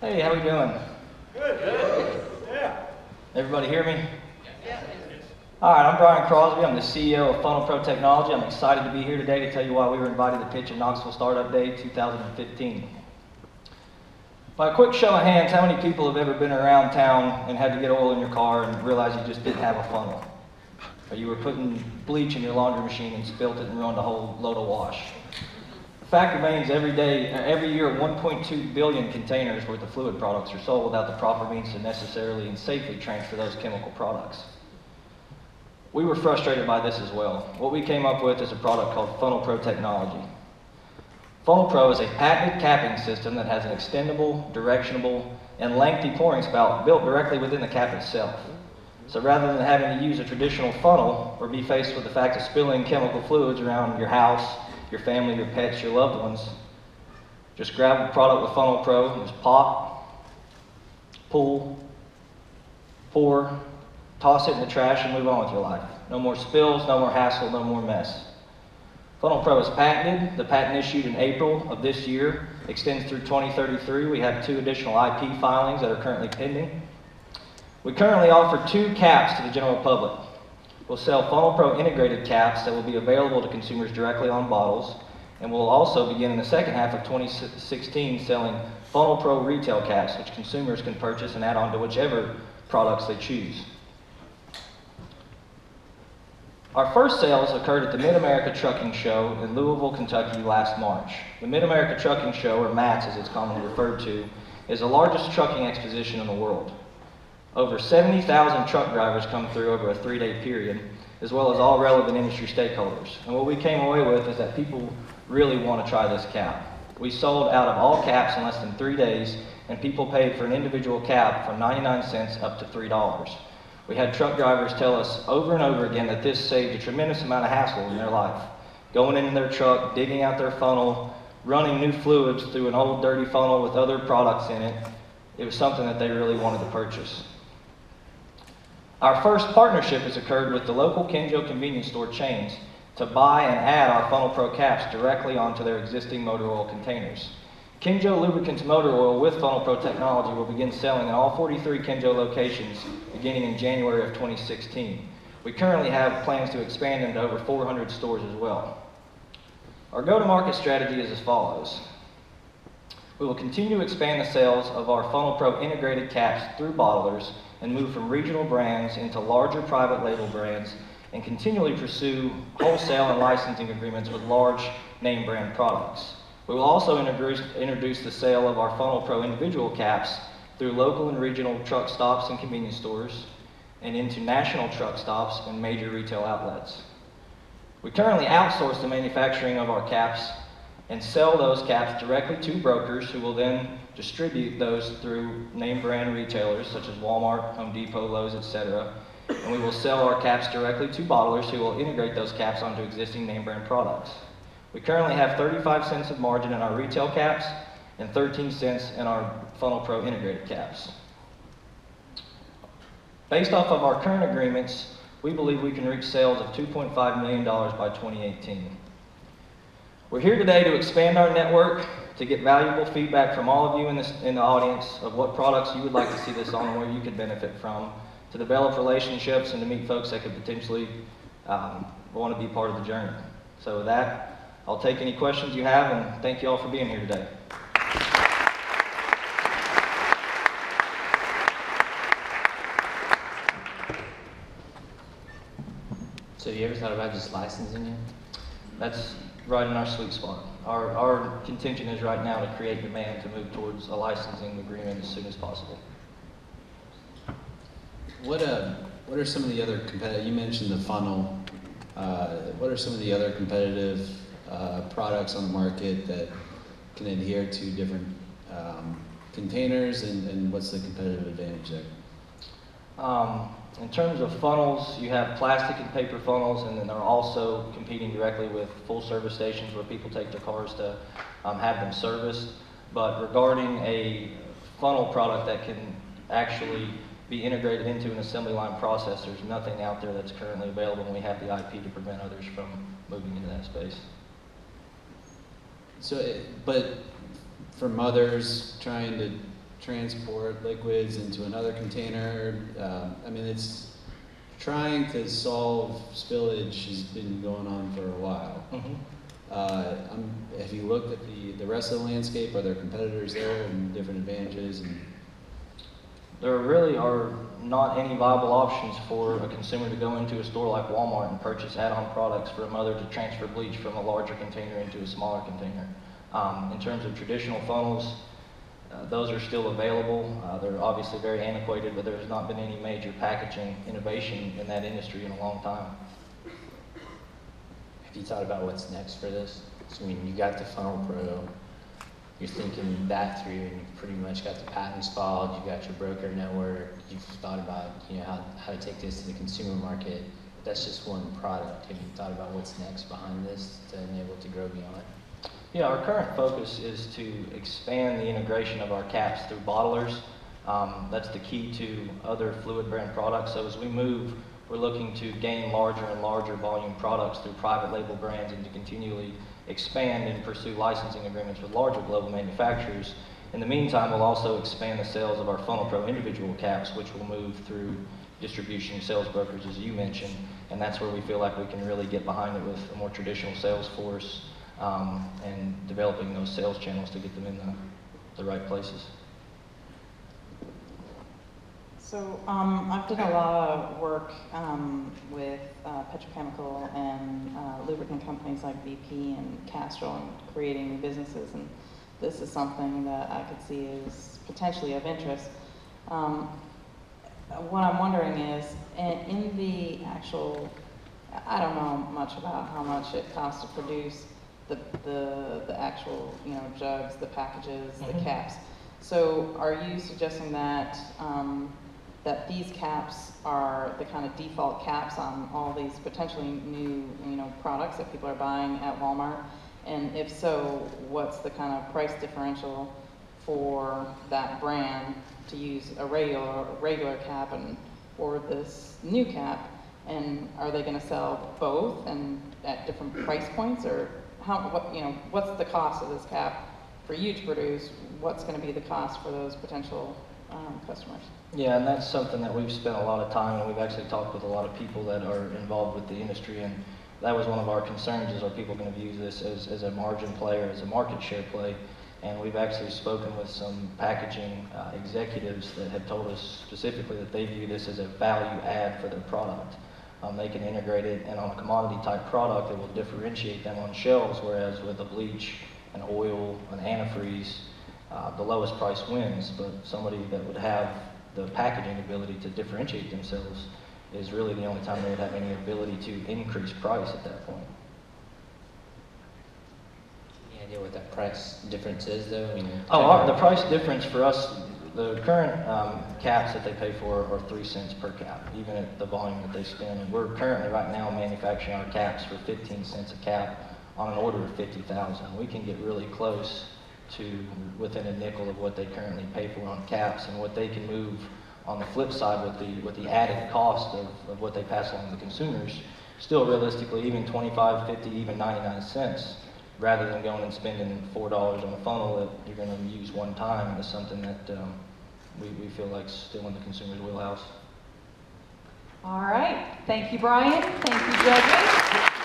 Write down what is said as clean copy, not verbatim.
Hey, how we doing? Good. Good. Yeah. Everybody hear me? All right, I'm Brian Crosby. I'm the CEO of FunLPro Technology. I'm excited to be here today to tell you why we were invited to pitch at Knoxville Startup Day 2015. By a quick show of hands, how many people have ever been around town and had to get oil in your car and realized you just didn't have a funnel? Or you were putting bleach in your laundry machine and spilt it and ruined a whole load of wash? The fact remains every year 1.2 billion containers worth of fluid products are sold without the proper means to necessarily and safely transfer those chemical products. We were frustrated by this as well. What we came up with is a product called FunLPro Technology. FunLPro is a patented capping system that has an extendable, directionable, and lengthy pouring spout built directly within the cap itself. So rather than having to use a traditional funnel or be faced with the fact of spilling chemical fluids around your house, your family, your pets, your loved ones, just grab the product with FunLPro and just pop, pull, pour, toss it in the trash and move on with your life. No more spills, no more hassle, no more mess. FunLPro is patented. The patent issued in April of this year extends through 2033. We have 2 additional IP filings that are currently pending. We currently offer 2 caps to the general public. We'll sell FunLPro integrated caps that will be available to consumers directly on bottles, and we'll also begin in the second half of 2016 selling FunLPro retail caps, which consumers can purchase and add on to whichever products they choose. Our first sales occurred at the Mid-America Trucking Show in Louisville, Kentucky last March. The Mid-America Trucking Show, or MATS as it's commonly referred to, is the largest trucking exposition in the world. Over 70,000 truck drivers come through over a 3-day period, as well as all relevant industry stakeholders. And what we came away with is that people really want to try this cap. We sold out of all caps in less than 3 days, and people paid for an individual cap from 99 cents up to $3. We had truck drivers tell us over and over again that this saved a tremendous amount of hassle in their life. Going into their truck, digging out their funnel, running new fluids through an old dirty funnel with other products in it. It was something that they really wanted to purchase. Our first partnership has occurred with the local Kenjo convenience store chains to buy and add our FunLPro caps directly onto their existing motor oil containers. Kenjo Lubricants Motor Oil with FunLPro Technology will begin selling in all 43 Kenjo locations beginning in January of 2016. We currently have plans to expand into over 400 stores as well. Our go-to-market strategy is as follows. We will continue to expand the sales of our FunLPro integrated caps through bottlers and move from regional brands into larger private label brands and continually pursue wholesale and licensing agreements with large name brand products. We will also introduce the sale of our FunLPro individual caps through local and regional truck stops and convenience stores and into national truck stops and major retail outlets. We currently outsource the manufacturing of our caps and sell those caps directly to brokers who will then distribute those through name brand retailers such as Walmart, Home Depot, Lowe's, etc. And we will sell our caps directly to bottlers who will integrate those caps onto existing name brand products. We currently have 35 cents of margin in our retail caps and 13 cents in our FunLPro integrated caps. Based off of our current agreements, we believe we can reach sales of $2.5 million by 2018. We're here today to expand our network, to get valuable feedback from all of you in the audience of what products you would like to see this on and where you could benefit from, to develop relationships and to meet folks that could potentially want to be part of the journey. So with that, I'll take any questions you have, and thank you all for being here today. So have you ever thought about just licensing it? That's right in our sweet spot. Our contention is right now to create demand to move towards a licensing agreement as soon as possible. What are some of the other competitive, you mentioned the funnel, what are some of the other competitive products on the market that can adhere to different containers, and what's the competitive advantage there? In terms of funnels, you have plastic and paper funnels, and then they're also competing directly with full service stations where people take their cars to have them serviced. But regarding a funnel product that can actually be integrated into an assembly line process, there's nothing out there that's currently available, and we have the IP to prevent others from moving into that space. So, but for mothers trying transport liquids into another container. I mean, it's trying to solve spillage has been going on for a while. Have you looked at the rest of the landscape? Are there competitors there and different advantages? And There really are not any viable options for a consumer to go into a store like Walmart and purchase add-on products for a mother to transfer bleach from a larger container into a smaller container. In terms of traditional funnels, those are still available. They're obviously very antiquated, but there has not been any major packaging innovation in that industry in a long time. Have you thought about what's next for this? So, I mean, you got the FunLPro, you're thinking that through, and you've pretty much got the patents filed, you've got your broker network, you've thought about, you know, how to take this to the consumer market. That's just one product. Have you thought about what's next behind this to enable it to grow beyond? Yeah, our current focus is to expand the integration of our caps through bottlers. That's the key to other fluid brand products. So as we move, we're looking to gain larger and larger volume products through private label brands and to continually expand and pursue licensing agreements with larger global manufacturers. In the meantime, we'll also expand the sales of our FunLPro individual caps, which will move through distribution sales brokers, as you mentioned, and that's where we feel like we can really get behind it with a more traditional sales force and developing those sales channels to get them in the right places. So I've done a lot of work with petrochemical and lubricant companies like BP and Castrol and creating new businesses, and this is something that I could see is potentially of interest. What I'm wondering is, in the actual, I don't know much about how much it costs to produce the actual, you know, jugs, the packages, the caps. So are you suggesting that that these caps are the kind of default caps on all these potentially new, you know, products that people are buying at Walmart? And if so, what's the kind of price differential for that brand to use a regular cap and or this new cap? And are they going to sell both and at different price points, or what's the cost of this cap for you to produce? What's going to be the cost for those potential customers? Yeah, and that's something that we've spent a lot of time, and we've actually talked with a lot of people that are involved with the industry, and that was one of our concerns, is are people going to view this as a margin play or as a market share play? And we've actually spoken with some packaging executives that have told us specifically that they view this as a value add for their product. They can integrate it, and on a commodity type product, it will differentiate them on shelves, whereas with a bleach, an oil, an antifreeze, the lowest price wins, but somebody that would have the packaging ability to differentiate themselves is really the only time they would have any ability to increase price at that point. Any idea what that price difference is, though? I mean, the price difference for us, the current caps that they pay for are 3 cents per cap, even at the volume that they spend. And we're currently right now manufacturing our caps for 15 cents a cap on an order of 50,000. We can get really close to within a nickel of what they currently pay for on caps, and what they can move on the flip side with the added cost of what they pass along to consumers, still realistically even 25, 50, even 99 cents, rather than going and spending $4 on a funnel that you're going to use one time, is something that we feel like is still in the consumer's wheelhouse. All right. Thank you, Brian. Thank you, judges.